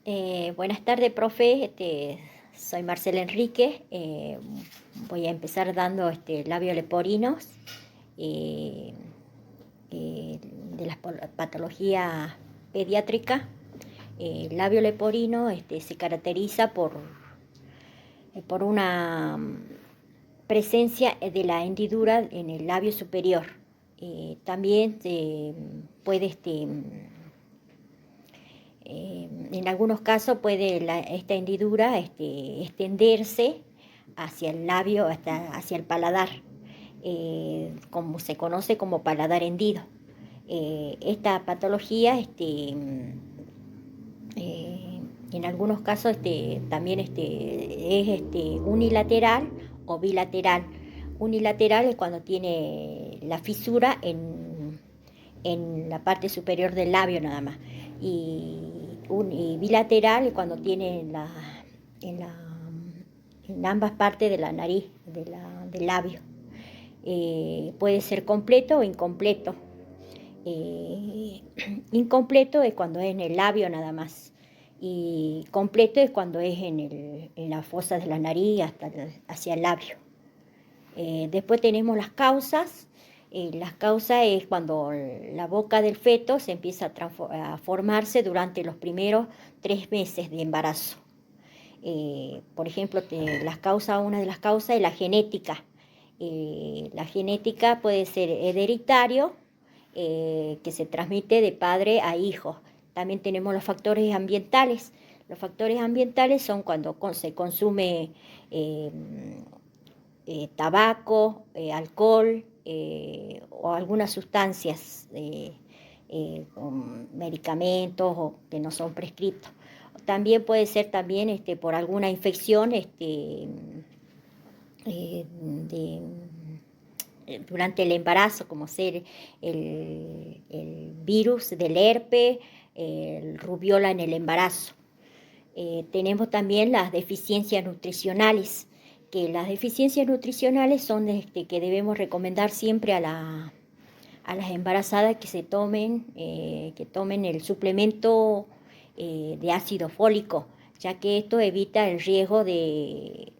Buenas tardes, profe. Soy Marcela Enrique. Voy a empezar dando labios leporinos eh, de las patologías pediátricas. El labio leporino se caracteriza por una presencia de la hendidura en el labio superior. También puede en algunos casos puede esta hendidura extenderse hacia el labio, hacia el paladar, como se conoce como paladar hendido. Esta patología en algunos casos también es unilateral o bilateral. Unilateral es cuando tiene la fisura en la parte superior del labio nada más. Y bilateral es cuando tiene en, la, en ambas partes de la nariz, del labio. Puede ser completo o incompleto. Incompleto es cuando es en el labio nada más. Y completo es cuando es en la fosa de la nariz hacia el labio. Después tenemos las causas. Las causas es cuando la boca del feto se empieza a formarse durante los primeros 3 meses de embarazo. Por ejemplo, una de las causas es la genética. La genética puede ser hereditario, que se transmite de padre a hijo. También tenemos los factores ambientales. Los factores ambientales son cuando se consume tabaco, alcohol o algunas sustancias, con medicamentos o que no son prescriptos. También puede ser también por alguna infección durante el embarazo, como ser el virus del herpes, el rubiola en el embarazo. Tenemos también las deficiencias nutricionales, que las deficiencias nutricionales son que debemos recomendar siempre a las embarazadas que tomen el suplemento de ácido fólico, ya que esto evita el riesgo de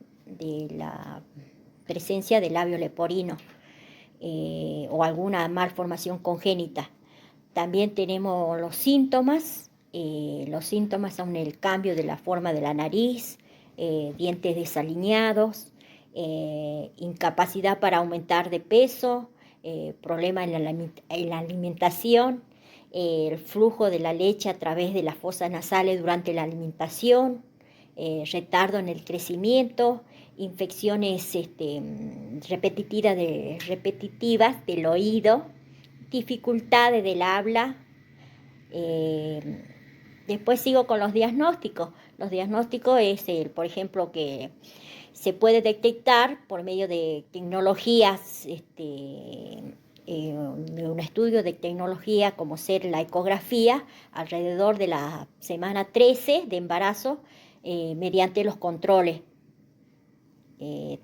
la presencia de labio leporino o alguna malformación congénita. También tenemos los síntomas. Los síntomas son el cambio de la forma de la nariz, dientes desalineados, incapacidad para aumentar de peso, problemas en la alimentación, el flujo de la leche a través de las fosas nasales durante la alimentación, retardo en el crecimiento, infecciones repetitivas del oído, dificultades del habla. Después sigo con los diagnósticos. Los diagnósticos es, por ejemplo, que se puede detectar por medio de tecnologías, de un estudio de tecnología como ser la ecografía alrededor de la semana 13 de embarazo, mediante los controles. Y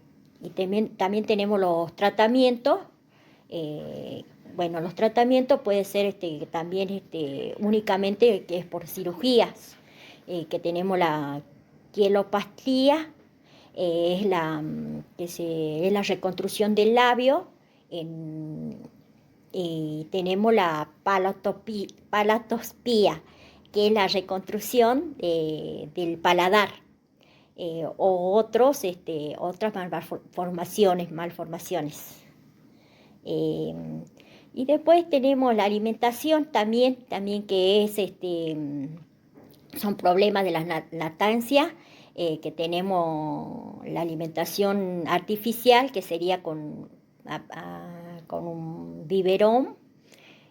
también tenemos los tratamientos. Bueno, los tratamientos puede ser también únicamente que es por cirugías, que tenemos la quielopastía, es la reconstrucción del labio, y tenemos la palatospía, que es la reconstrucción del paladar, o otras malformaciones. Y después tenemos la alimentación también que es son problemas de la lactancia, que tenemos la alimentación artificial, que sería con un biberón,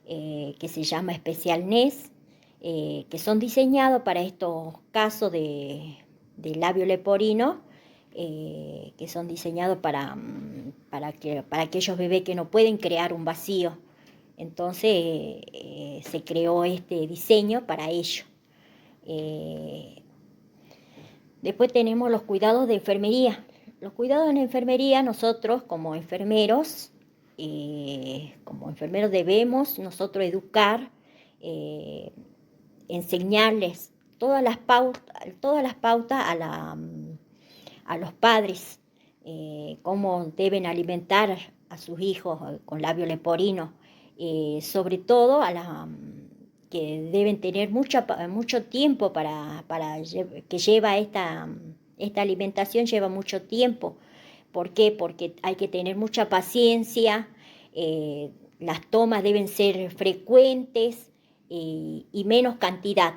que se llama Especial NES, que son diseñados para estos casos de labio leporino, que son diseñados para aquellos bebés que no pueden crear un vacío. Entonces se creó este diseño para ello. Después tenemos los cuidados de enfermería. Los cuidados en enfermería, nosotros como enfermeros debemos nosotros educar, enseñarles todas las pautas a los padres, cómo deben alimentar a sus hijos con labio leporino, sobre todo que deben tener mucho tiempo que lleva esta alimentación lleva mucho tiempo. ¿Por qué? Porque hay que tener mucha paciencia, las tomas deben ser frecuentes y menos cantidad.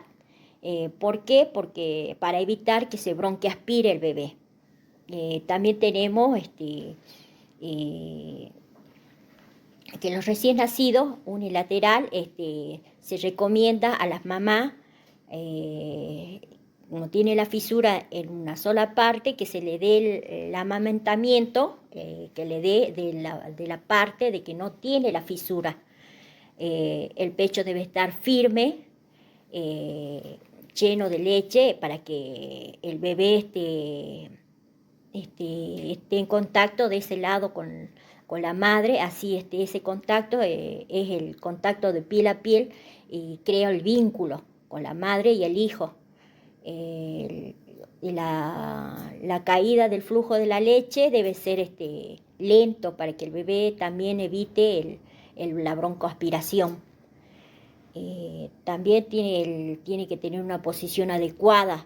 ¿Por qué? Porque para evitar que se bronquiaspire el bebé. También tenemos eh, que en los recién nacidos, unilateral, se recomienda a las mamás, como tiene la fisura en una sola parte, que se le dé el amamantamiento, que le dé de la parte de que no tiene la fisura. El pecho debe estar firme, lleno de leche, para que el bebé esté en contacto de ese lado con la madre, así ese contacto es el contacto de piel a piel y crea el vínculo con la madre y el hijo. La caída del flujo de la leche debe ser lento para que el bebé también evite la broncoaspiración. También tiene que tener una posición adecuada.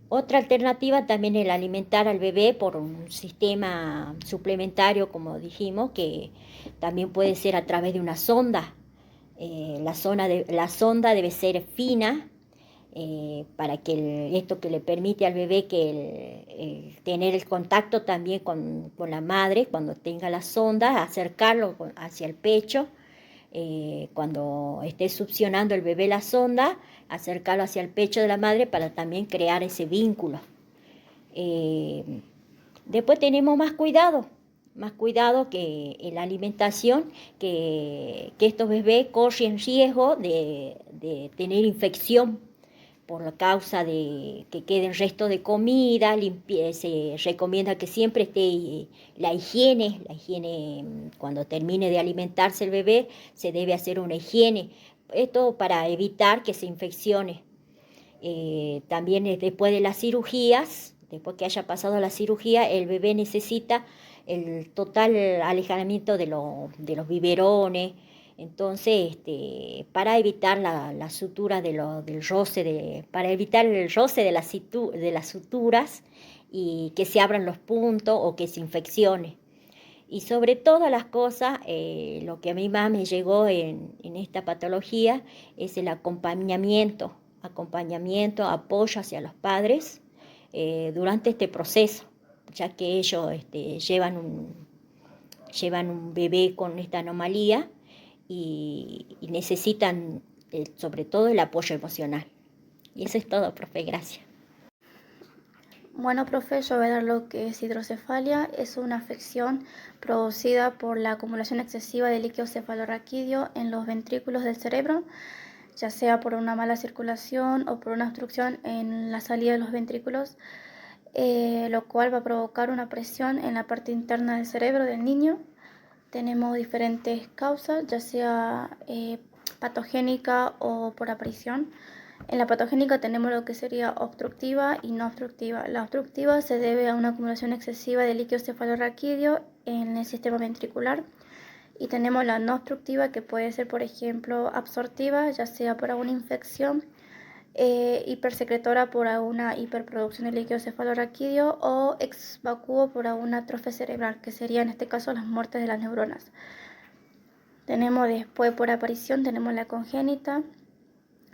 Otra alternativa también es el alimentar al bebé por un sistema suplementario, como dijimos, que también puede ser a través de una sonda. La sonda debe ser fina, para que esto que le permite al bebé que tener el contacto también con la madre cuando tenga la sonda, acercarlo hacia el pecho. Cuando esté succionando el bebé la sonda, acercarlo hacia el pecho de la madre para también crear ese vínculo. Después tenemos más cuidado que en la alimentación, que estos bebés corren riesgo de tener infección por la causa de que queden restos de comida. Se recomienda que siempre esté la higiene, cuando termine de alimentarse el bebé, se debe hacer una higiene. Esto para evitar que se infeccione. También después de las cirugías, después que haya pasado la cirugía, el bebé necesita el total alejamiento de los biberones. Entonces, para evitar la sutura del roce, para evitar el roce de las suturas y que se abran los puntos o que se infeccione. Y sobre todas las cosas, lo que a mí más me llegó en esta patología es el acompañamiento, apoyo hacia los padres durante este proceso, ya que ellos llevan un bebé con esta anomalía y necesitan sobre todo el apoyo emocional. Y eso es todo, profe, gracias. Bueno, profe, yo voy a dar lo que es hidrocefalia. Es una afección producida por la acumulación excesiva de líquido cefalorraquídeo en los ventrículos del cerebro, ya sea por una mala circulación o por una obstrucción en la salida de los ventrículos, lo cual va a provocar una presión en la parte interna del cerebro del niño. Tenemos diferentes causas, ya sea patogénica o por aparición. En la patogénica tenemos lo que sería obstructiva y no obstructiva. La obstructiva se debe a una acumulación excesiva de líquido cefalorraquídeo en el sistema ventricular. Y tenemos la no obstructiva, que puede ser, por ejemplo, absortiva, ya sea por alguna infección, hipersecretora por alguna hiperproducción de líquido cefalorraquídeo o ex vacuo por alguna atrofia cerebral, que sería en este caso las muertes de las neuronas. Tenemos después por aparición, tenemos la congénita.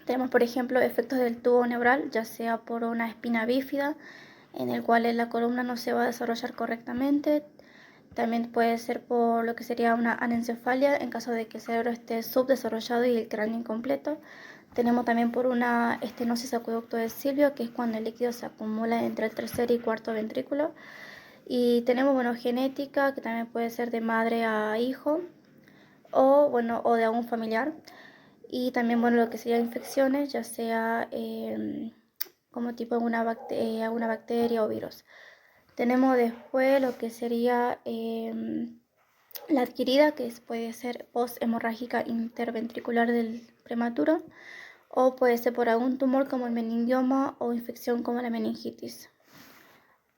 Tenemos, por ejemplo, efectos del tubo neural, ya sea por una espina bífida, en el cual la columna no se va a desarrollar correctamente. También puede ser por lo que sería una anencefalia, en caso de que el cerebro esté subdesarrollado y el cráneo incompleto. Tenemos también por una estenosis acueducto de Silvio, que es cuando el líquido se acumula entre el tercer y cuarto ventrículo. Y tenemos, genética, que también puede ser de madre a hijo o de algún familiar. Y también, lo que serían infecciones, ya sea como tipo alguna bacteria o virus. Tenemos después lo que sería la adquirida, que puede ser post-hemorrágica interventricular del prematuro, o puede ser por algún tumor como el meningioma o infección como la meningitis.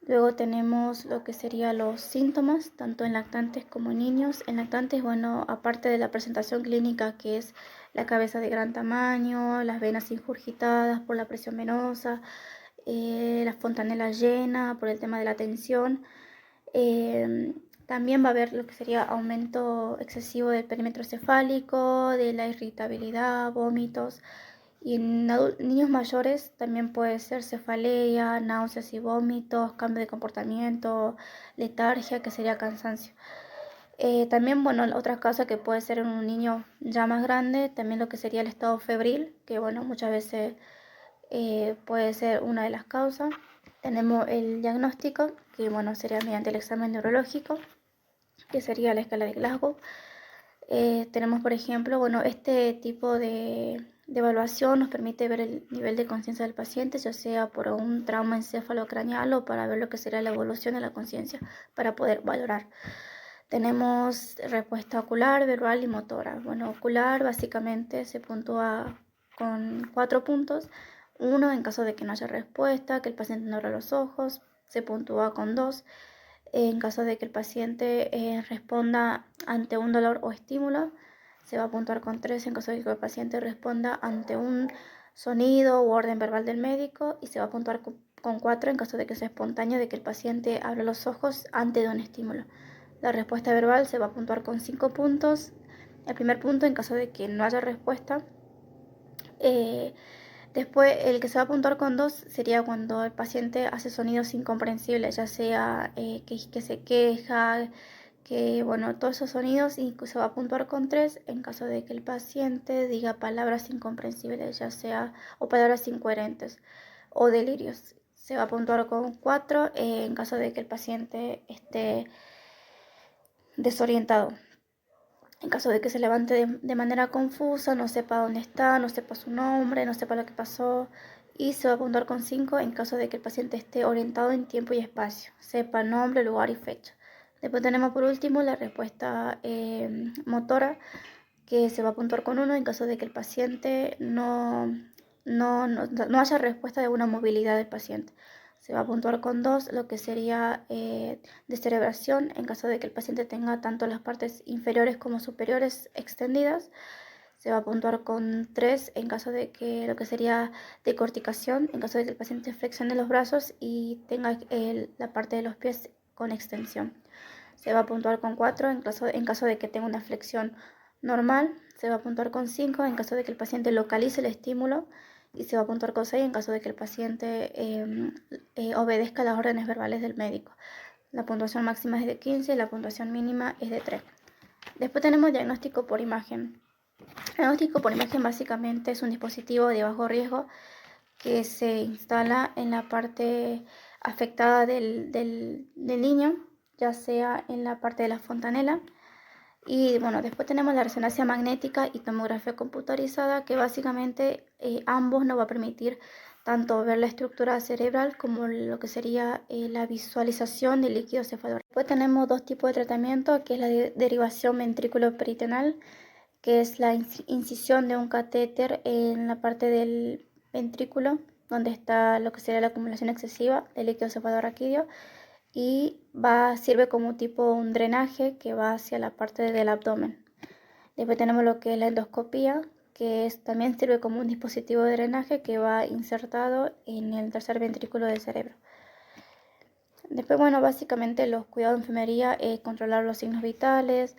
Luego tenemos lo que serían los síntomas, tanto en lactantes como en niños. En lactantes, bueno, aparte de la presentación clínica, que es la cabeza de gran tamaño, las venas ingurgitadas por la presión venosa, la fontanela llena por el tema de la tensión. También va a haber lo que sería aumento excesivo del perímetro cefálico, de la irritabilidad, vómitos. Y en niños mayores también puede ser cefalea, náuseas y vómitos, cambio de comportamiento, letargia, que sería cansancio. También, bueno, otra causa que puede ser en un niño ya más grande, también lo que sería el estado febril, que bueno, muchas veces puede ser una de las causas. Tenemos el diagnóstico, que bueno, sería mediante el examen neurológico, que sería la escala de Glasgow. Tenemos, por ejemplo, bueno, este tipo de evaluación nos permite ver el nivel de conciencia del paciente, ya sea por un trauma encefalocraneal o para ver lo que será la evolución de la conciencia, para poder valorar. Tenemos respuesta ocular, verbal y motora. Bueno, ocular básicamente se puntúa con 4 puntos. 1 en caso de que no haya respuesta, que el paciente no abra los ojos, se puntúa con 2. En caso de que el paciente responda ante un dolor o estímulo, se va a puntuar con 3 en caso de que el paciente responda ante un sonido u orden verbal del médico, y se va a puntuar con 4 en caso de que sea espontáneo, de que el paciente abra los ojos ante un estímulo. La respuesta verbal se va a puntuar con 5 puntos. El primer punto en caso de que no haya respuesta. Después, el que se va a puntuar con 2 sería cuando el paciente hace sonidos incomprensibles, ya sea que se queja, que bueno, todos esos sonidos, y se va a puntuar con 3 en caso de que el paciente diga palabras incomprensibles, ya sea o palabras incoherentes o delirios. Se va a puntuar con 4 en caso de que el paciente esté desorientado. En caso de que se levante de manera confusa, no sepa dónde está, no sepa su nombre, no sepa lo que pasó. Y se va a puntuar con 5 en caso de que el paciente esté orientado en tiempo y espacio, sepa nombre, lugar y fecha. Después tenemos por último la respuesta motora, que se va a puntuar con 1 en caso de que el paciente no haya respuesta de una movilidad del paciente. Se va a puntuar con 2 lo que sería descerebración en caso de que el paciente tenga tanto las partes inferiores como superiores extendidas. Se va a puntuar con 3 en caso de que lo que sería decorticación, en caso de que el paciente flexione los brazos y tenga la parte de los pies con extensión. Se va a puntuar con 4 en caso de que tenga una flexión normal. Se va a puntuar con 5 en caso de que el paciente localice el estímulo, y se va a puntuar con 6 en caso de que el paciente obedezca las órdenes verbales del médico. La puntuación máxima es de 15 y la puntuación mínima es de 3. Después tenemos diagnóstico por imagen. El diagnóstico por imagen básicamente es un dispositivo de bajo riesgo que se instala en la parte afectada del niño, ya sea en la parte de la fontanela. Y bueno, después tenemos la resonancia magnética y tomografía computarizada, que básicamente ambos nos va a permitir tanto ver la estructura cerebral como lo que sería la visualización del líquido cefalorraquídeo. Después tenemos 2 tipos de tratamiento, que es la derivación ventrículo-peritoneal, que es la incisión de un catéter en la parte del ventrículo, donde está lo que sería la acumulación excesiva del líquido cefalorraquídeo, y sirve como un drenaje que va hacia la parte del abdomen. Después tenemos lo que es la endoscopía, que también sirve como un dispositivo de drenaje que va insertado en el tercer ventrículo del cerebro. Después, bueno, básicamente los cuidados de enfermería es controlar los signos vitales.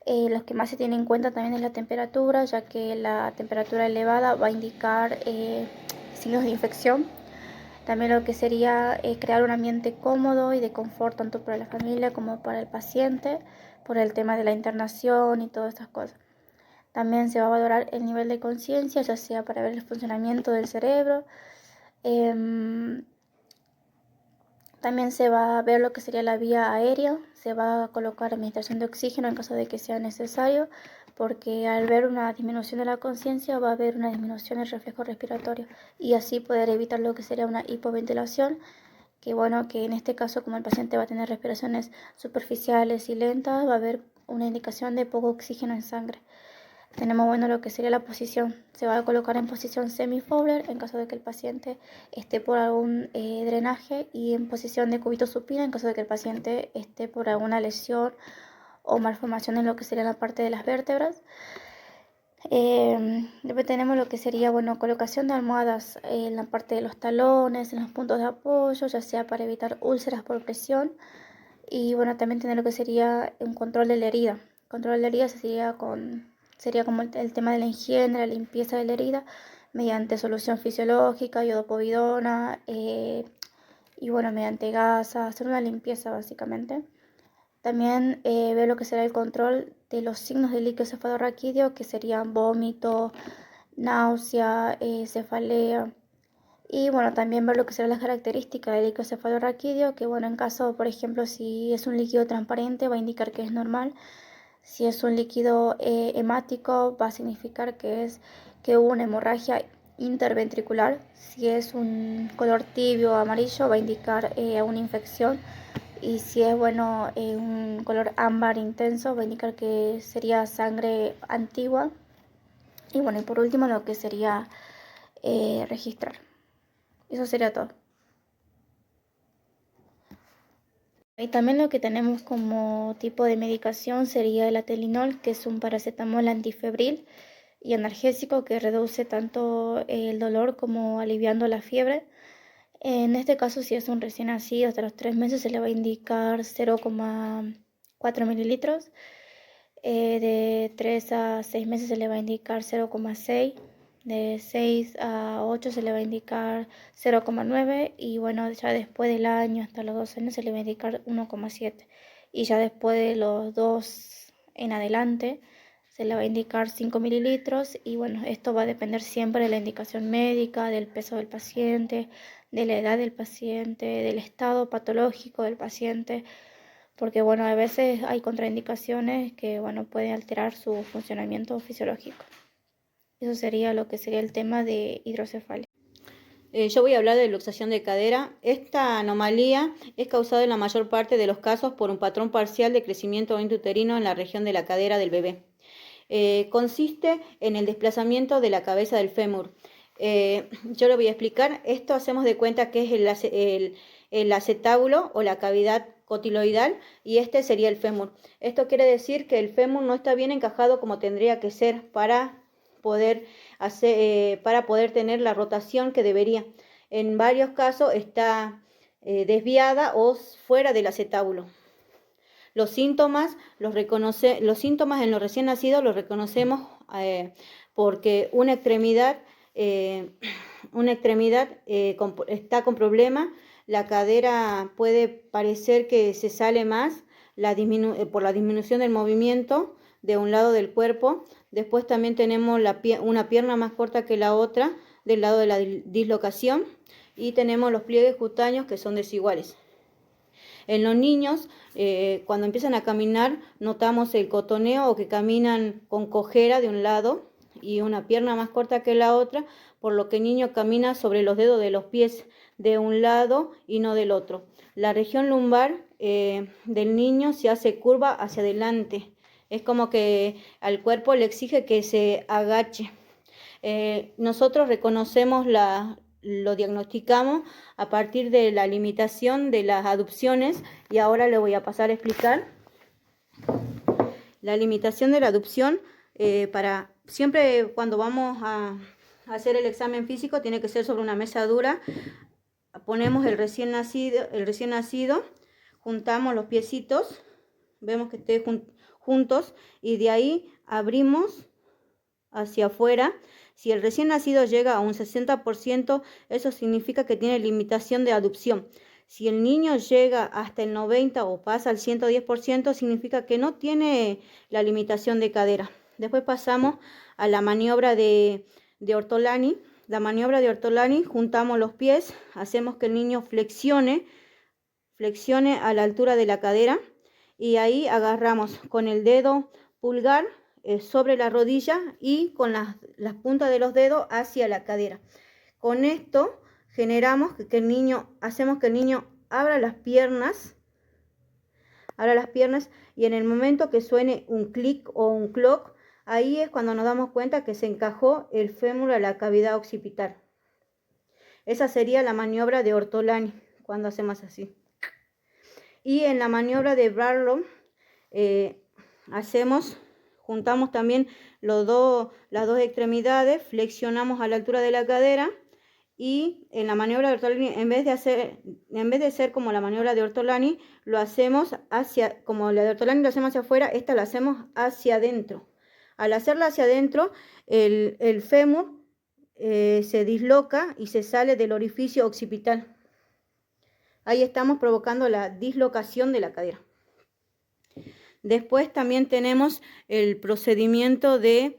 Los que más se tienen en cuenta también es la temperatura, ya que la temperatura elevada va a indicar signos de infección. También lo que sería crear un ambiente cómodo y de confort tanto para la familia como para el paciente, por el tema de la internación y todas estas cosas. También se va a valorar el nivel de conciencia, ya sea para ver el funcionamiento del cerebro. También se va a ver lo que sería la vía aérea, se va a colocar administración de oxígeno en caso de que sea necesario, porque al ver una disminución de la conciencia va a haber una disminución del reflejo respiratorio, y así poder evitar lo que sería una hipoventilación, que bueno, que en este caso, como el paciente va a tener respiraciones superficiales y lentas, va a haber una indicación de poco oxígeno en sangre. Tenemos, bueno, lo que sería la posición. Se va a colocar en posición semi-Fowler en caso de que el paciente esté por algún drenaje, y en posición de cúbito supino en caso de que el paciente esté por alguna lesión o malformación en lo que sería la parte de las vértebras. Después tenemos lo que sería, bueno, colocación de almohadas en la parte de los talones, en los puntos de apoyo, ya sea para evitar úlceras por presión. Y bueno, también tener lo que sería un control de la herida. Control de la herida sería como el tema de la higiene, la limpieza de la herida mediante solución fisiológica, iodopovidona, y bueno, mediante gasa, hacer una limpieza básicamente. También ver lo que será el control de los signos de líquido cefalorraquídeo, que serían vómito, náusea, cefalea. Y bueno, también ver lo que serán las características del líquido cefalorraquídeo, que bueno, en caso, por ejemplo, si es un líquido transparente, va a indicar que es normal. Si es un líquido hemático, va a significar que hubo una hemorragia interventricular. Si es un color tibio o amarillo, va a indicar una infección. Y si es, bueno, un color ámbar intenso, va a indicar que sería sangre antigua. Y bueno, y por último lo que sería registrar. Eso sería todo. Y también lo que tenemos como tipo de medicación sería el Atelinol, que es un paracetamol antifebril y analgésico que reduce tanto el dolor como aliviando la fiebre. En este caso, si es un recién nacido hasta los 3 meses, se le va a indicar 0,4 mililitros. De 3 a 6 meses se le va a indicar 0,6. De 6 a 8 se le va a indicar 0,9. Y bueno, ya después del año hasta los 2 años se le va a indicar 1,7. Y ya después de los 2 en adelante se le va a indicar 5 mililitros. Y bueno, esto va a depender siempre de la indicación médica, del peso del paciente, de la edad del paciente, del estado patológico del paciente, porque bueno, a veces hay contraindicaciones que bueno, pueden alterar su funcionamiento fisiológico. Eso sería lo que sería el tema de hidrocefalia. Yo voy a hablar de luxación de cadera. Esta anomalía es causada en la mayor parte de los casos por un patrón parcial de crecimiento intrauterino en la región de la cadera del bebé. Consiste en el desplazamiento de la cabeza del fémur. Yo lo voy a explicar. Esto hacemos de cuenta que es el acetábulo o la cavidad cotiloidal, y este sería el fémur. Esto quiere decir que el fémur no está bien encajado como tendría que ser para poder tener la rotación que debería. En varios casos está desviada o fuera del acetábulo. Los síntomas en los recién nacidos los reconocemos porque una extremidad está con problema. La cadera puede parecer que se sale más por la disminución del movimiento de un lado del cuerpo. Después también tenemos una pierna más corta que la otra del lado de la dislocación, y tenemos los pliegues cutáneos que son desiguales. En los niños, cuando empiezan a caminar, notamos el cotoneo o que caminan con cojera de un lado y una pierna más corta que la otra, por lo que el niño camina sobre los dedos de los pies de un lado y no del otro. La región lumbar del niño se hace curva hacia adelante. Es como que al cuerpo le exige que se agache. Nosotros reconocemos lo diagnosticamos a partir de la limitación de las aducciones, y ahora le voy a pasar a explicar. La limitación de la aducción, siempre cuando vamos a hacer el examen físico, tiene que ser sobre una mesa dura. Ponemos el recién nacido, juntamos los piecitos, vemos que estén juntos, y de ahí abrimos hacia afuera. Si el recién nacido llega a un 60%, eso significa que tiene limitación de aducción. Si el niño llega hasta el 90% o pasa al 110%, significa que no tiene la limitación de cadera. Después pasamos a la maniobra de Ortolani. La maniobra de Ortolani, juntamos los pies, hacemos que el niño flexione a la altura de la cadera, y ahí agarramos con el dedo pulgar sobre la rodilla y con las puntas de los dedos hacia la cadera. Con esto hacemos que el niño abra las piernas, y en el momento que suene un clic o un clock, ahí es cuando nos damos cuenta que se encajó el fémur a la cavidad occipital. Esa sería la maniobra de Ortolani, cuando hacemos así. Y en la maniobra de Barlow juntamos también las dos extremidades, flexionamos a la altura de la cadera, y en la maniobra de Ortolani, en vez de ser como la maniobra de Ortolani, lo hacemos como la de Ortolani lo hacemos hacia afuera, esta la hacemos hacia adentro. Al hacerla hacia adentro, el fémur se disloca y se sale del orificio occipital. Ahí estamos provocando la dislocación de la cadera. Después también tenemos el procedimiento de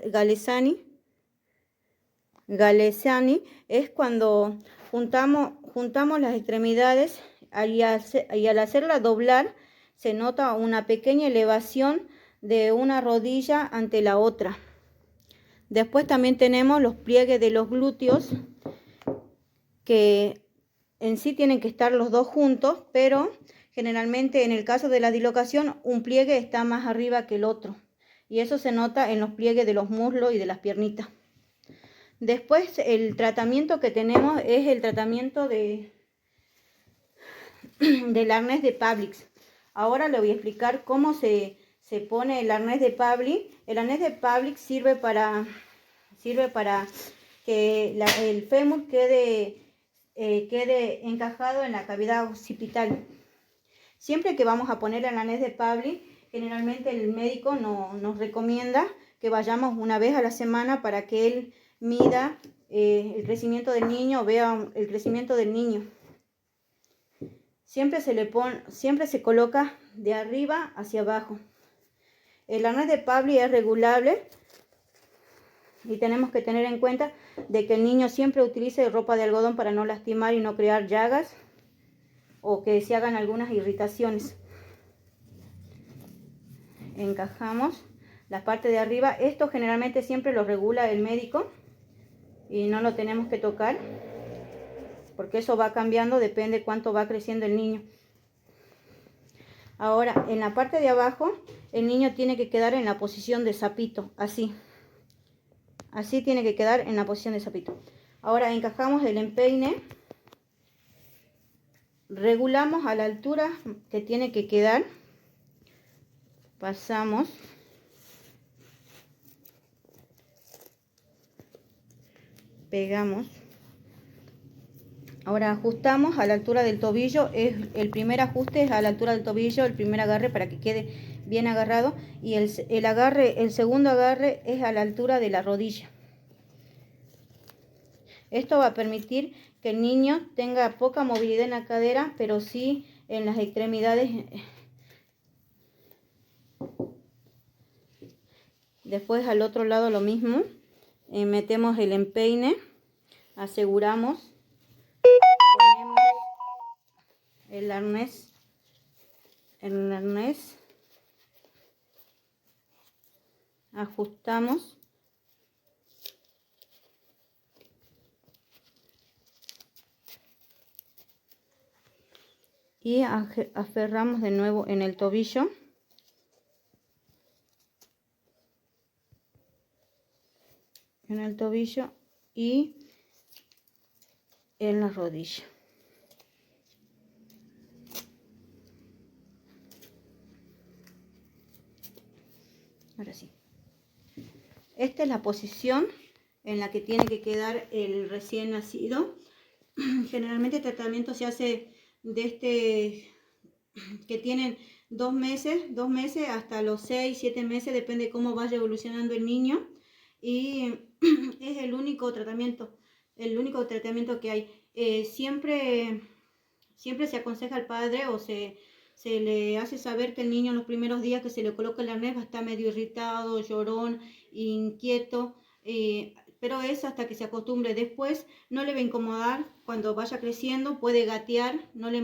Galesani. Galesani es cuando juntamos las extremidades y al hacerla doblar se nota una pequeña elevación de una rodilla ante la otra. Después también tenemos los pliegues de los glúteos, que en sí tienen que estar los dos juntos, pero generalmente en el caso de la dislocación un pliegue está más arriba que el otro, y eso se nota en los pliegues de los muslos y de las piernitas. Después el tratamiento que tenemos es el tratamiento del arnés de Pavlik. Ahora le voy a explicar cómo se pone el arnés de Pavlik. El arnés de Pavlik sirve para que el fémur quede encajado en la cavidad occipital. Siempre que vamos a poner el arnés de Pavlik, generalmente el médico nos recomienda que vayamos una vez a la semana para que él mida el crecimiento del niño, vea el crecimiento del niño. Siempre se coloca de arriba hacia abajo. El arnés de Pavlik es regulable y tenemos que tener en cuenta de que el niño siempre utilice ropa de algodón para no lastimar y no crear llagas o que se hagan algunas irritaciones. Encajamos la parte de arriba. Esto generalmente siempre lo regula el médico y no lo tenemos que tocar, porque eso va cambiando, depende cuánto va creciendo el niño. Ahora, en la parte de abajo, el niño tiene que quedar en la posición de sapito, así. Así tiene que quedar en la posición de sapito. Ahora encajamos el empeine. Regulamos a la altura que tiene que quedar. Pasamos. Pegamos. Ahora ajustamos a la altura del tobillo. El primer ajuste es a la altura del tobillo, el primer agarre para que quede bien agarrado. Y el segundo agarre es a la altura de la rodilla. Esto va a permitir que el niño tenga poca movilidad en la cadera, pero sí en las extremidades. Después al otro lado lo mismo. Metemos el empeine, aseguramos, ponemos el arnés, ajustamos y aferramos de nuevo en el tobillo. Y en la rodilla. Ahora sí. Esta es la posición en la que tiene que quedar el recién nacido. Generalmente el tratamiento se hace que tienen 2 meses hasta los 6, 7 meses, depende de cómo vaya evolucionando el niño. Y es el único tratamiento que hay. Siempre se aconseja al padre o se le hace saber que el niño en los primeros días que se le coloca el arnés va a estar medio irritado, llorón, inquieto, pero es hasta que se acostumbre. Después no le va a incomodar. Cuando vaya creciendo puede gatear, no lo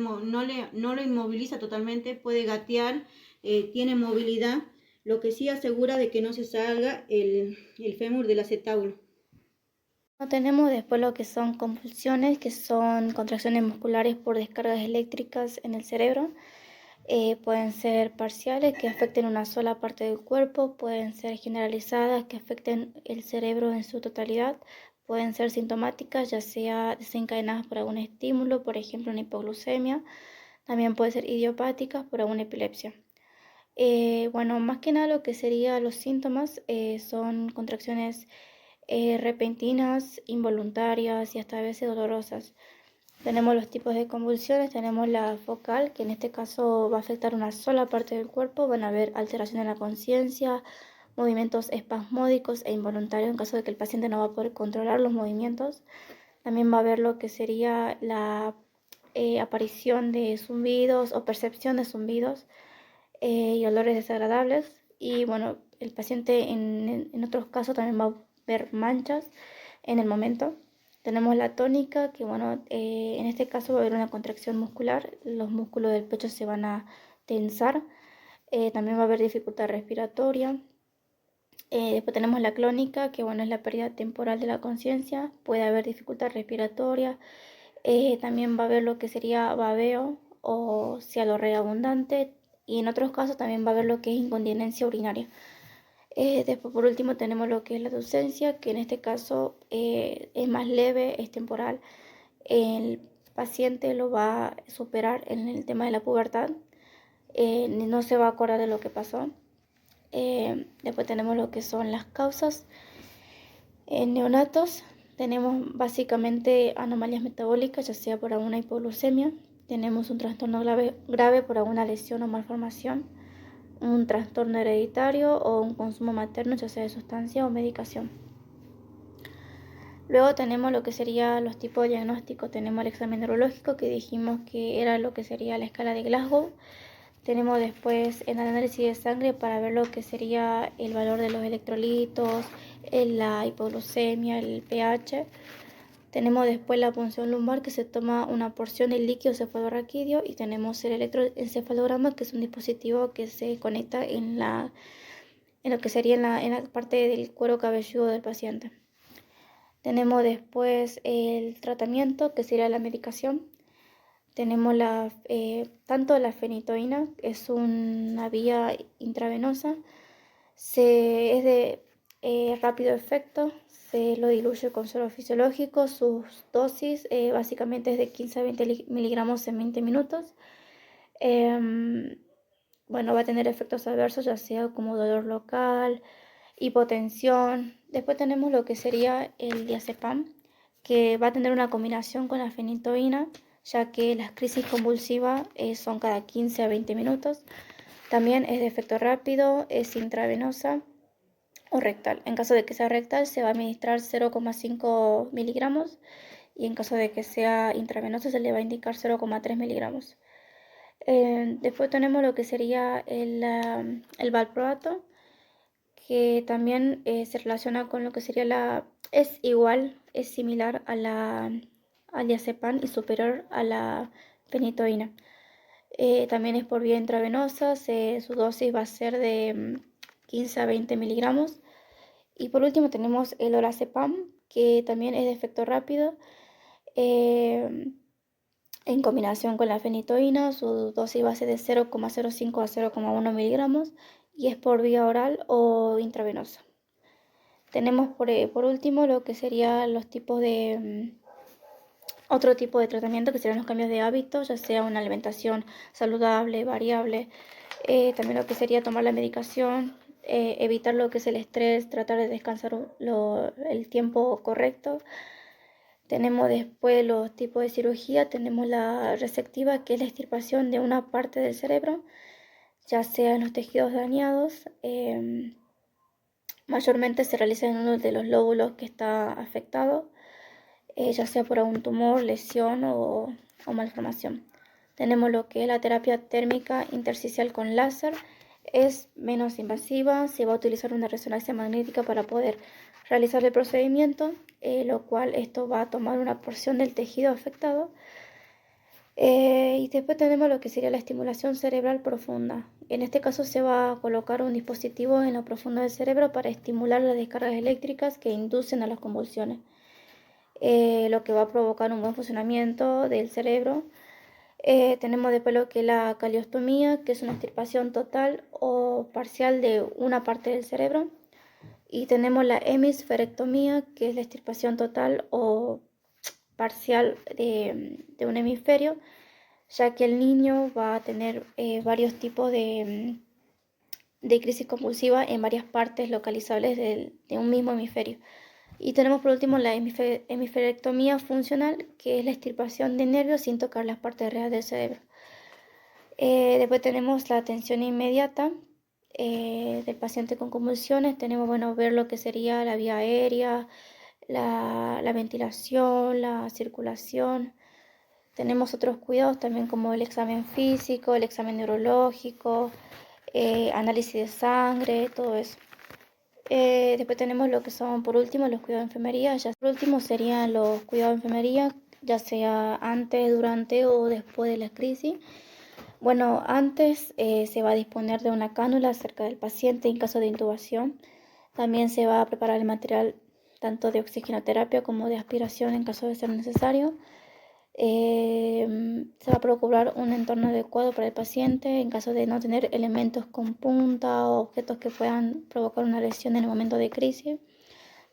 inmoviliza totalmente, puede gatear, tiene movilidad. Lo que sí asegura de que no se salga el fémur del acetábulo. Tenemos después lo que son convulsiones, que son contracciones musculares por descargas eléctricas en el cerebro. Pueden ser parciales que afecten una sola parte del cuerpo, pueden ser generalizadas que afecten el cerebro en su totalidad, pueden ser sintomáticas, ya sea desencadenadas por algún estímulo, por ejemplo una hipoglucemia, también pueden ser idiopáticas por alguna epilepsia. Bueno, más que nada lo que serían los síntomas son contracciones repentinas, involuntarias y hasta a veces dolorosas. Tenemos los tipos de convulsiones, tenemos la focal, que en este caso va a afectar una sola parte del cuerpo, van a haber alteración en la conciencia, movimientos espasmódicos e involuntarios en caso de que el paciente no va a poder controlar los movimientos. También va a haber lo que sería la aparición de zumbidos o percepción de zumbidos y olores desagradables. Y bueno, el paciente en otros casos también va a ver manchas en el momento. Tenemos la tónica, que bueno, en este caso va a haber una contracción muscular, los músculos del pecho se van a tensar, también va a haber dificultad respiratoria. Después tenemos la clónica, que bueno, es la pérdida temporal de la conciencia, puede haber dificultad respiratoria, también va a haber lo que sería babeo o cialorrea abundante, y en otros casos también va a haber lo que es incontinencia urinaria. Después por último tenemos lo que es la docencia, que en este caso es más leve, es temporal. El paciente lo va a superar en el tema de la pubertad, no se va a acordar de lo que pasó. Después tenemos lo que son las causas. En neonatos tenemos básicamente anomalías metabólicas, ya sea por alguna hipoglucemia, tenemos un trastorno grave por alguna lesión o malformación, un trastorno hereditario o un consumo materno, ya sea de sustancia o medicación. Luego tenemos lo que serían los tipos de diagnóstico. Tenemos el examen neurológico, que dijimos que era lo que sería la escala de Glasgow. Tenemos después el análisis de sangre para ver lo que sería el valor de los electrolitos, la hipoglucemia, el pH. Tenemos después la punción lumbar, que se toma una porción del líquido cefalorraquídeo, y tenemos el electroencefalograma, que es un dispositivo que se conecta en lo que sería en la parte del cuero cabelludo del paciente. Tenemos después el tratamiento, que sería la medicación. Tenemos tanto la fenitoína, es una vía intravenosa, es de rápido efecto, se lo diluye con suero fisiológico, sus dosis básicamente es de 15 a 20 miligramos en 20 minutos. Bueno, va a tener efectos adversos, ya sea como dolor local, hipotensión. Después tenemos lo que sería el diazepam, que va a tener una combinación con la fenitoína, ya que las crisis convulsivas son cada 15 a 20 minutos. También es de efecto rápido, es intravenosa o rectal. En caso de que sea rectal, se va a administrar 0,5 miligramos, y en caso de que sea intravenosa, se le va a indicar 0,3 miligramos. Después tenemos lo que sería el valproato, que también se relaciona con lo que sería es similar al diazepam y superior a la fenitoína. También es por vía intravenosa, su dosis va a ser de 15 a 20 miligramos. Y por último tenemos el lorazepam, que también es de efecto rápido, en combinación con la fenitoína. Su dosis va a ser de 0,05 a 0,1 miligramos y es por vía oral o intravenosa. Tenemos por último lo que serían los tipos de otro tipo de tratamiento, que serían los cambios de hábito, ya sea una alimentación saludable, variable, también lo que sería tomar la medicación, evitar lo que es el estrés, tratar de descansar el tiempo correcto. Tenemos después los tipos de cirugía. Tenemos la resectiva, que es la extirpación de una parte del cerebro, ya sea en los tejidos dañados. Mayormente se realiza en uno de los lóbulos que está afectado, ya sea por algún tumor, lesión o malformación. Tenemos lo que es la terapia térmica intersticial con láser. Es menos invasiva, se va a utilizar una resonancia magnética para poder realizar el procedimiento, lo cual esto va a tomar una porción del tejido afectado. Y después tenemos lo que sería la estimulación cerebral profunda. En este caso se va a colocar un dispositivo en lo profundo del cerebro para estimular las descargas eléctricas que inducen a las convulsiones, lo que va a provocar un buen funcionamiento del cerebro. Tenemos después lo que es la caliostomía, que es una extirpación total o parcial de una parte del cerebro. Y tenemos la hemisferectomía, que es la extirpación total o parcial de un hemisferio, ya que el niño va a tener varios tipos de crisis convulsiva en varias partes localizables de un mismo hemisferio. Y tenemos por último la hemisferectomía funcional, que es la extirpación de nervios sin tocar las partes reales del cerebro. Después tenemos la atención inmediata del paciente con convulsiones. Tenemos, bueno, ver lo que sería la vía aérea, la ventilación, la circulación. Tenemos otros cuidados también como el examen físico, el examen neurológico, análisis de sangre, todo eso. Después tenemos lo que son, por último, los cuidados de enfermería. Ya por último serían los cuidados de enfermería, ya sea antes, durante o después de la crisis. Bueno, antes se va a disponer de una cánula cerca del paciente en caso de intubación. También se va a preparar el material tanto de oxigenoterapia como de aspiración en caso de ser necesario. Se va a procurar un entorno adecuado para el paciente en caso de no tener elementos con punta o objetos que puedan provocar una lesión en el momento de crisis.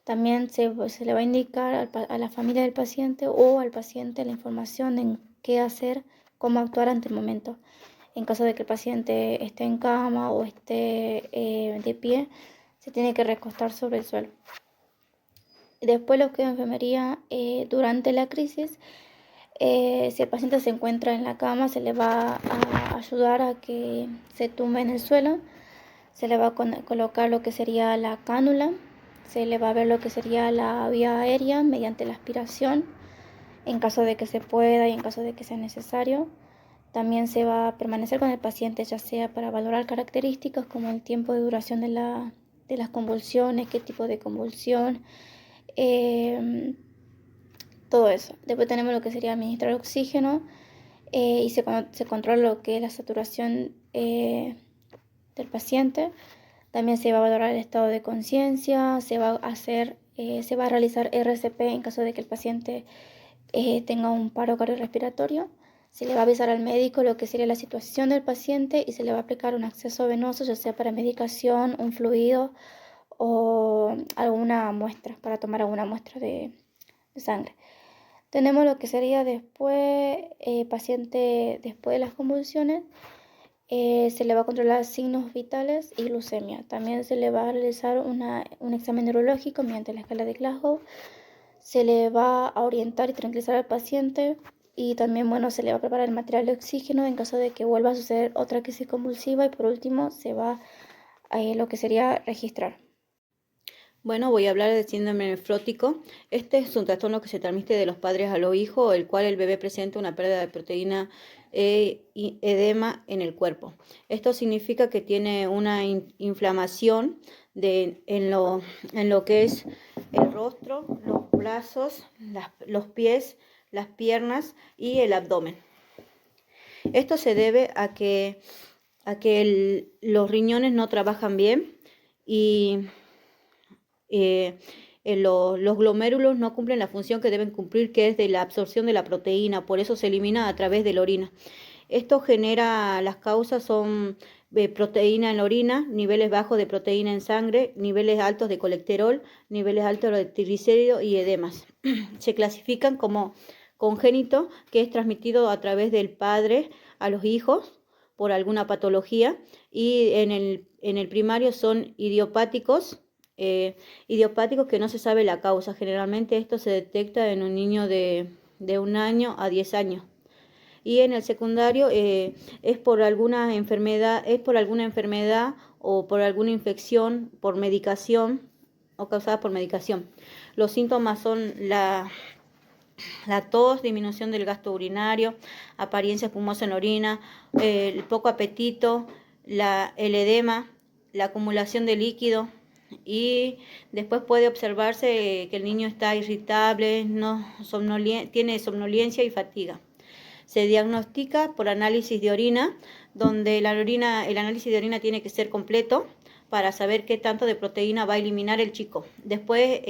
También se le va a indicar a la familia del paciente o al paciente la información en qué hacer, cómo actuar ante el momento. En caso de que el paciente esté en cama o esté de pie, se tiene que recostar sobre el suelo. Después los cuidados de enfermería durante la crisis. Si el paciente se encuentra en la cama, se le va a ayudar a que se tumbe en el suelo, se le va a colocar lo que sería la cánula, se le va a ver lo que sería la vía aérea mediante la aspiración, en caso de que se pueda y en caso de que sea necesario. También se va a permanecer con el paciente, ya sea para valorar características como el tiempo de duración de las convulsiones, qué tipo de convulsión, todo eso. Después tenemos lo que sería administrar oxígeno y se controla lo que es la saturación del paciente. También se va a valorar el estado de conciencia, se va a realizar RCP en caso de que el paciente tenga un paro cardiorrespiratorio. Se le va a avisar al médico lo que sería la situación del paciente y se le va a aplicar un acceso venoso, ya sea para medicación, un fluido o alguna muestra, para tomar alguna muestra de sangre. Tenemos lo que sería después, paciente después de las convulsiones, se le va a controlar signos vitales y glucemia. También se le va a realizar un examen neurológico mediante la escala de Glasgow. Se le va a orientar y tranquilizar al paciente y también, bueno, se le va a preparar el material de oxígeno en caso de que vuelva a suceder otra crisis convulsiva y por último se va a lo que sería registrar. Bueno, voy a hablar del síndrome nefrótico. Este es un trastorno que se transmite de los padres a los hijos, el cual el bebé presenta una pérdida de proteína y edema en el cuerpo. Esto significa que tiene una inflamación en lo que es el rostro, los brazos, los pies, las piernas y el abdomen. Esto se debe a que los riñones no trabajan bien y los glomérulos no cumplen la función que deben cumplir, que es de la absorción de la proteína, por eso se elimina a través de la orina. Esto genera, las causas son proteína en la orina, niveles bajos de proteína en sangre, niveles altos de colesterol, niveles altos de triglicéridos y edemas. Se clasifican como congénito, que es transmitido a través del padre a los hijos por alguna patología, y en el primario son idiopáticos, que no se sabe la causa. Generalmente esto se detecta en un niño de 1 año a 10 años. Y en el secundario es por alguna enfermedad o por alguna infección por medicación o causada por medicación. Los síntomas son la tos, disminución del gasto urinario, apariencia espumosa en la orina, el poco apetito, el edema, la acumulación de líquido, y después puede observarse que el niño está irritable, tiene somnolencia y fatiga. Se diagnostica por análisis de orina, donde el análisis de orina tiene que ser completo para saber qué tanto de proteína va a eliminar el chico. Después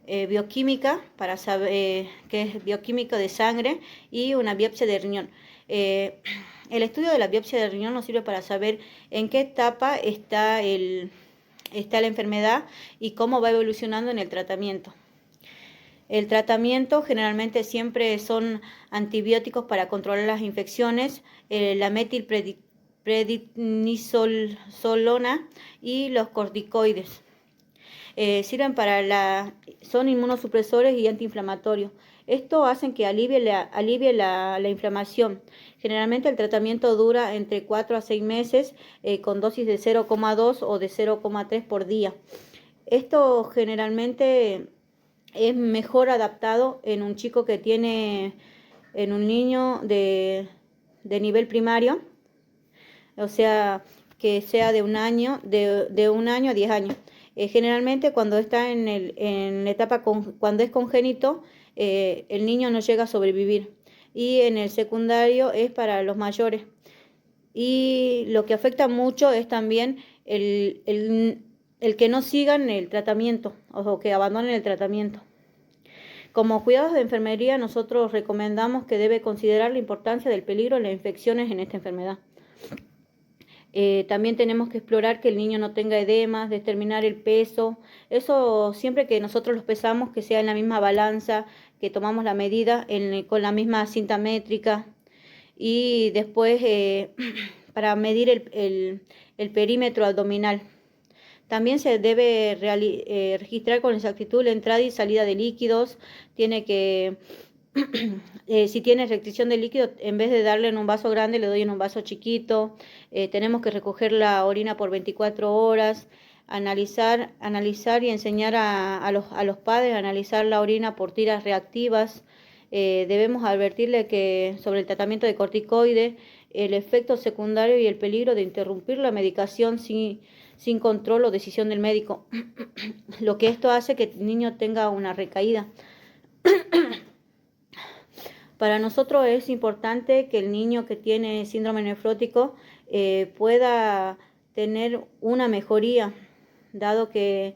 bioquímica, para saber que es bioquímico de sangre, y una biopsia de riñón. El estudio de la biopsia de riñón nos sirve para saber en qué etapa está la enfermedad y cómo va evolucionando en el tratamiento. El tratamiento generalmente siempre son antibióticos para controlar las infecciones, la metilprednisolona y los corticoides. Sirven son inmunosupresores y antiinflamatorios. Esto hace que alivie la inflamación. Generalmente el tratamiento dura entre 4 a 6 meses con dosis de 0,2 o de 0,3 por día. Esto generalmente es mejor adaptado en un chico que tiene, en un niño de nivel primario, o sea, que sea de un año a 10 años. Generalmente cuando está en la etapa, cuando es congénito, el niño no llega a sobrevivir. Y en el secundario es para los mayores. Y lo que afecta mucho es también el que no sigan el tratamiento o que abandonen el tratamiento. Como cuidados de enfermería, nosotros recomendamos que debe considerar la importancia del peligro de las infecciones en esta enfermedad. También tenemos que explorar que el niño no tenga edemas, determinar el peso. Eso siempre que nosotros los pesamos, que sea en la misma balanza, que tomamos la medida con la misma cinta métrica. Y después para medir el perímetro abdominal. También se debe registrar con exactitud la entrada y salida de líquidos. Tiene que, si tiene restricción de líquido, en vez de darle en un vaso grande, le doy en un vaso chiquito. Tenemos que recoger la orina por 24 horas. Analizar y enseñar a los padres a analizar la orina por tiras reactivas. Debemos advertirle sobre el tratamiento de corticoides, el efecto secundario y el peligro de interrumpir la medicación sin control o decisión del médico. Lo que esto hace que el niño tenga una recaída. Para nosotros es importante que el niño que tiene síndrome nefrótico pueda tener una mejoría, dado que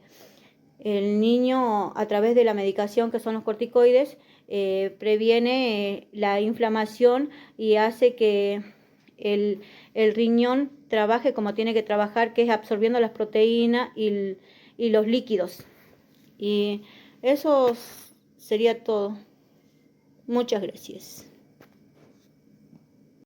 el niño, a través de la medicación que son los corticoides, previene la inflamación y hace que el riñón trabaje como tiene que trabajar, que es absorbiendo las proteínas y los líquidos. Y eso sería todo. Muchas gracias.